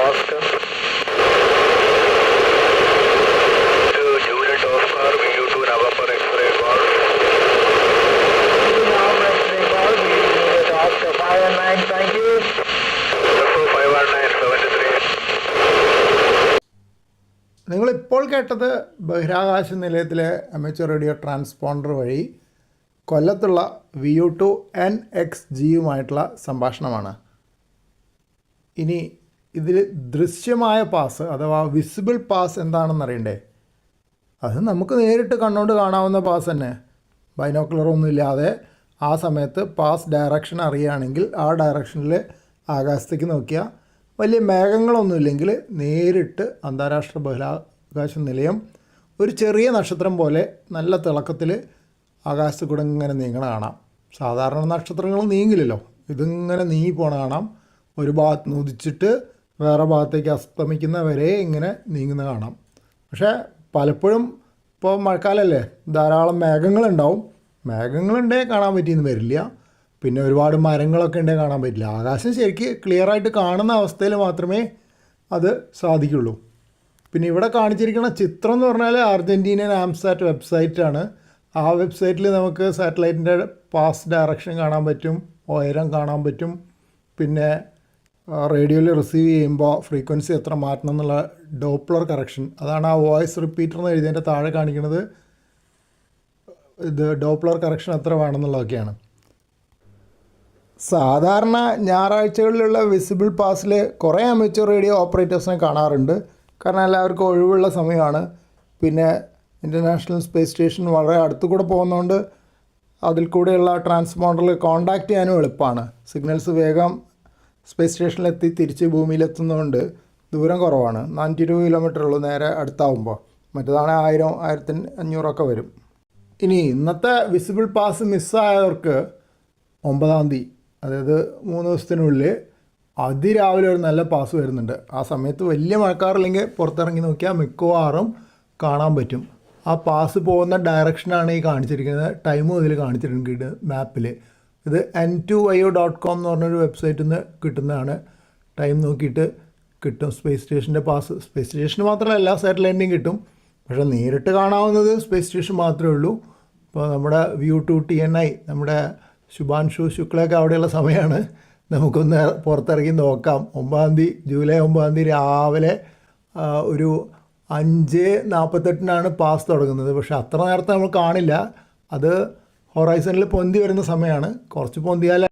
Oscar to Juliet Oscar VU2 November X-ray call. November X-ray call Juliet Oscar 519, thank you. FO 51973. നിങ്ങളിപ്പോൾ കേട്ടത് ബഹിരാകാശ നിലയത്തിലെ amateur radio transponder വഴി കൊല്ലത്തുള്ള VU2 NXGയുമായിട്ടുള്ള സംഭാഷണമാണ്. ഇനി ഇതിൽ ദൃശ്യമായ പാസ് അഥവാ വിസിബിൾ പാസ് എന്താണെന്ന് അറിയണ്ടേ? അത് നമുക്ക് നേരിട്ട് കണ്ണുകൊണ്ട് കാണാവുന്ന പാസ് തന്നെ. ബൈനോക്കുലറൊന്നും ഇല്ലാതെ ആ സമയത്ത് പാസ് ഡയറക്ഷൻ അറിയുകയാണെങ്കിൽ ആ ഡയറക്ഷനിൽ ആകാശത്തേക്ക് നോക്കിയാൽ വലിയ മേഘങ്ങളൊന്നുമില്ലെങ്കിൽ നേരിട്ട് അന്താരാഷ്ട്ര ബഹിരാകാശ നിലയം ഒരു ചെറിയ നക്ഷത്രം പോലെ നല്ല തിളക്കത്തിൽ ആകാശത്ത് കൂടെ ഇങ്ങനെ നീങ്ങണ കാണാം. സാധാരണ നക്ഷത്രങ്ങൾ നീങ്ങില്ലല്ലോ, ഇതിങ്ങനെ നീങ്ങി പോണ കാണാം. ഒരു ഭാഗത്ത് നിന്ന് ഉദിച്ചിട്ട് വേറെ ഭാഗത്തേക്ക് അസ്തമിക്കുന്ന വരെ ഇങ്ങനെ നീങ്ങുന്ന കാണാം. പക്ഷേ പലപ്പോഴും ഇപ്പോൾ മഴക്കാലമല്ലേ, ധാരാളം മേഘങ്ങളുണ്ടാവും. മേഘങ്ങളുണ്ടെങ്കിൽ കാണാൻ പറ്റിയെന്ന് വരില്ല. പിന്നെ ഒരുപാട് മരങ്ങളൊക്കെ ഉണ്ടെങ്കിൽ കാണാൻ പറ്റില്ല. ആകാശം ശരിക്ക് ക്ലിയറായിട്ട് കാണുന്ന അവസ്ഥയിൽ മാത്രമേ അത് സാധിക്കുള്ളൂ. പിന്നെ ഇവിടെ കാണിച്ചിരിക്കുന്ന ചിത്രം എന്ന് പറഞ്ഞാൽ അർജൻറ്റീനിയൻ ആംസാറ്റ് വെബ്സൈറ്റാണ്. ആ വെബ്സൈറ്റിൽ നമുക്ക് സാറ്റലൈറ്റിൻ്റെ പാസ് ഡയറക്ഷൻ കാണാൻ പറ്റും, ഉയരം കാണാൻ പറ്റും, പിന്നെ റേഡിയോയിൽ റിസീവ് ചെയ്യുമ്പോൾ ഫ്രീക്വൻസി എത്ര മാറ്റണം എന്നുള്ള ഡോപ്ലർ കറക്ഷൻ, അതാണ് ആ വോയിസ് റിപ്പീറ്റർ എന്ന് എഴുതിയതിൻ്റെ താഴെ കാണിക്കുന്നത്. ഇത് ഡോപ്ലർ കറക്ഷൻ എത്ര വേണമെന്നുള്ളതൊക്കെയാണ്. സാധാരണ ഞായറാഴ്ചകളിലുള്ള വിസിബിൾ പാസിൽ കുറേ അമേച്ചർ റേഡിയോ ഓപ്പറേറ്റേഴ്സിനെ കാണാറുണ്ട്. കാരണം എല്ലാവർക്കും ഒഴിവുള്ള സമയമാണ്. പിന്നെ ഇൻ്റർനാഷണൽ സ്പേസ് സ്റ്റേഷൻ വളരെ അടുത്തു കൂടെ പോകുന്നതുകൊണ്ട് അതിൽ കൂടെയുള്ള ട്രാൻസ്പോണ്ടറിൽ കോൺടാക്റ്റ് ചെയ്യാനും എളുപ്പമാണ്. സിഗ്നൽസ് വേഗം സ്പേസ് സ്റ്റേഷനിലെത്തി തിരിച്ച് ഭൂമിയിലെത്തുന്നതുകൊണ്ട് ദൂരം കുറവാണ്. 420 കിലോമീറ്റർ ഉള്ളൂ നേരെ അടുത്താവുമ്പോൾ. മറ്റേതാണ് 1000, 1500 വരും. ഇനി ഇന്നത്തെ വിസിബിൾ പാസ് മിസ്സായവർക്ക് 9-ാം തീയതി, അതായത് 3 ദിവസത്തിനുള്ളിൽ അതിരാവിലെ ഒരു നല്ല പാസ് വരുന്നുണ്ട്. ആ സമയത്ത് വലിയ മഴക്കാറില്ലെങ്കിൽ പുറത്തിറങ്ങി നോക്കിയാൽ മിക്കവാറും കാണാൻ പറ്റും. ആ പാസ് പോകുന്ന ഡയറക്ഷനാണ് ഈ കാണിച്ചിരിക്കുന്നത്. ടൈമും ഇതിൽ കാണിച്ചിട്ടുണ്ട് മാപ്പിൽ. ഇത് n2io.com എന്ന് പറഞ്ഞൊരു വെബ്സൈറ്റിൽ നിന്ന് കിട്ടുന്നതാണ്. ടൈം നോക്കിയിട്ട് കിട്ടും. സ്പേസ് സ്റ്റേഷൻ്റെ പാസ് സ്പേസ് സ്റ്റേഷന് മാത്രമല്ല എല്ലാ സാറ്റലൈറ്റിൻ്റെയും കിട്ടും. പക്ഷേ നേരിട്ട് കാണാവുന്നത് സ്പേസ് സ്റ്റേഷൻ മാത്രമേ ഉള്ളൂ. ഇപ്പോൾ നമ്മുടെ VU2 TNI, നമ്മുടെ ശുഭാൻഷു ശുക്ലയൊക്കെ അവിടെയുള്ള സമയമാണ്. നമുക്കൊന്ന് പുറത്തിറങ്ങി നോക്കാം. ജൂലൈ 9-ാം തീയതി രാവിലെ ഒരു 5:48 പാസ് തുടങ്ങുന്നത്. പക്ഷേ അത്ര നേരത്തെ നമ്മൾ കാണില്ല. അത് ഹൊറൈസണിൽ പൊന്തി വരുന്ന സമയമാണ്. കുറച്ച് പൊന്തിയാൽ